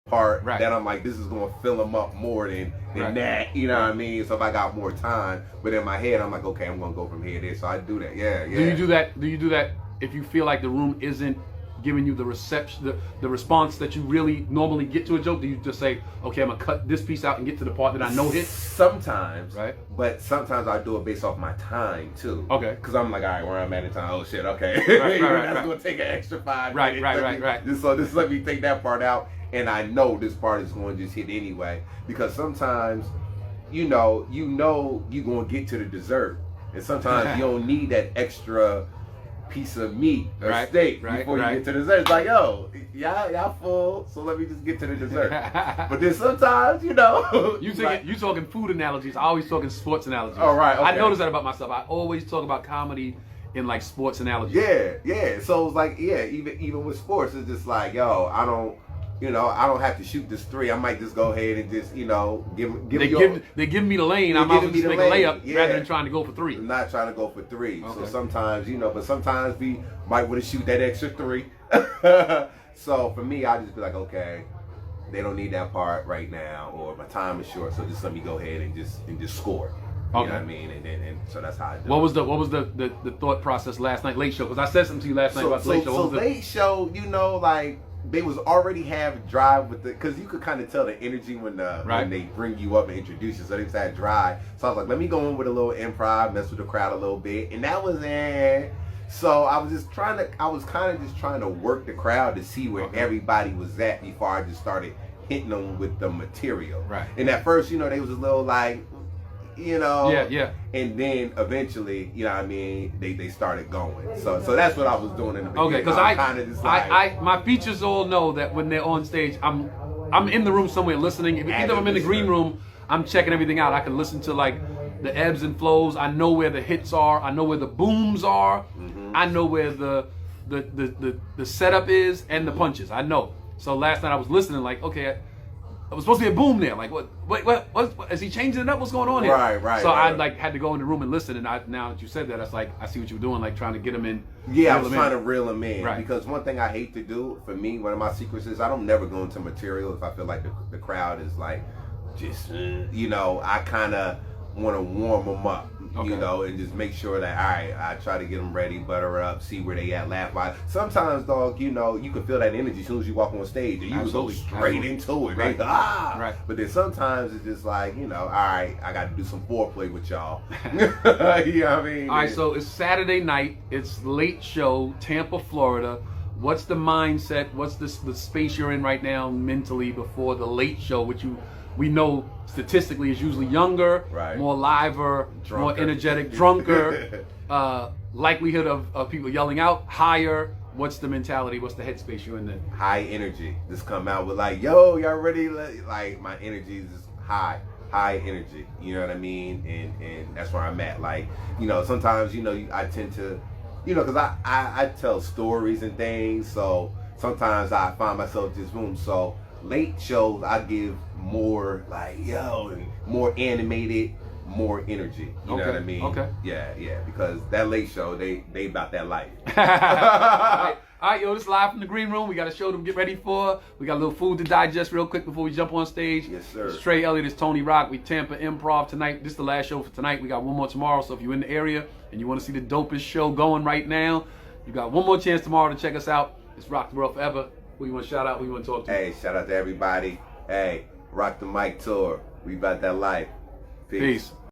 part Right. that I'm like, this is going to fill them up more than Right. that, you know what I mean? So if I got more time, but in my head, I'm like, okay, I'm going to go from here to there. So I do that. Yeah, yeah. Do you do that if you feel like the room isn't giving you the reception, the response that you really normally get to a joke? Do you just say, okay, I'm gonna cut this piece out and get to the part that I know hits? Sometimes, right? But sometimes I do it based off my time too. Okay. Because I'm like, all right, where I'm at in time. Oh shit, okay. Right, That's gonna take an extra 5 minutes. Right. So just let me take that part out, and I know this part is going to just hit anyway. Because sometimes, you know, you're gonna get to the dessert, and sometimes you don't need that extra piece of meat or steak before you get to the dessert. It's like, yo, y'all full, so let me just get to the dessert. But then sometimes, you know, you talking food analogies. I always talking sports analogies. Oh, right. Okay. I notice that about myself. I always talk about comedy in like sports analogies. Yeah. So it's like, even with sports, it's just like, yo, I don't have to shoot this three. I might just go ahead and just, they give me the lane. I'm just make a layup rather than trying to go for three. I'm not trying to go for three. Okay. So sometimes, but sometimes we might want to shoot that extra three. So for me, I just be like, okay, they don't need that part right now, or my time is short, so just let me go ahead and just score. You know what I mean? And so that's how I do What was the thought process last night, late show? Because I said something to you last night about the late show. So late show, like, they was already have drive with because you could kind of tell the energy when they bring you up and introduce you. So they just had drive. So I was like, let me go in with a little improv, mess with the crowd a little bit, and that was So I was kind of just trying to work the crowd to see where everybody was at before I just started hitting them with the material. Right. And at first, they was a little like, Yeah. And then eventually, you know what I mean, they started going. So that's what I was doing in the beginning. Okay, because I kind of just like, my features all know that when they're on stage, I'm in the room somewhere listening. Either I'm in the green room, I'm checking everything out. I can listen to like the ebbs and flows. I know where the hits are. I know where the booms are. Mm-hmm. I know where the setup is and the punches. I know. So last night I was listening, like, okay, I was supposed to be a boom there. Like, what is he changing it up? What's going on here? Right. So I like had to go in the room and listen. And now that you said that, I see what you're doing, like trying to get them in. Yeah, I was trying to reel them in. Right. Because one thing I hate to do, for me, one of my secrets is I don't never go into material if I feel like the crowd is like, just, I kind of want to warm them up. And just make sure that, all right, I try to get them ready, butter up, see where they at, laugh by. Sometimes, dog, you can feel that energy as soon as you walk on stage, and you go straight into it. Right. Right. But then sometimes it's just like, all right, I got to do some foreplay with y'all. You know what I mean? All right, so it's Saturday night. It's late show, Tampa, Florida. What's the mindset? What's the space you're in right now mentally before the late show, which we know statistically is usually younger, more liver, drunker. more energetic, drunker, likelihood of people yelling out higher. What's the mentality? What's the headspace you're in then? High energy. Just come out with like, yo, y'all ready? Like, my energy is just high energy. You know what I mean? And that's where I'm at. Like, sometimes, I tend to, because I tell stories and things. So sometimes I find myself just boom. So late shows, I give more like, and more animated, more energy. You know what I mean? Okay. Yeah. Because that late show, they about that life. All right, yo, this is live from the green room. We got a show to get ready for. We got a little food to digest real quick before we jump on stage. Yes, sir. It's Trey Elliott, it's Tony Rock. We Tampa Improv tonight. This is the last show for tonight. We got one more tomorrow. So if you're in the area and you want to see the dopest show going right now, you got one more chance tomorrow to check us out. It's Rock the World Forever. Who you want to shout out? Who you want to talk to? Hey, shout out to everybody. Hey, Rock the Mic Tour. We about that life. Peace.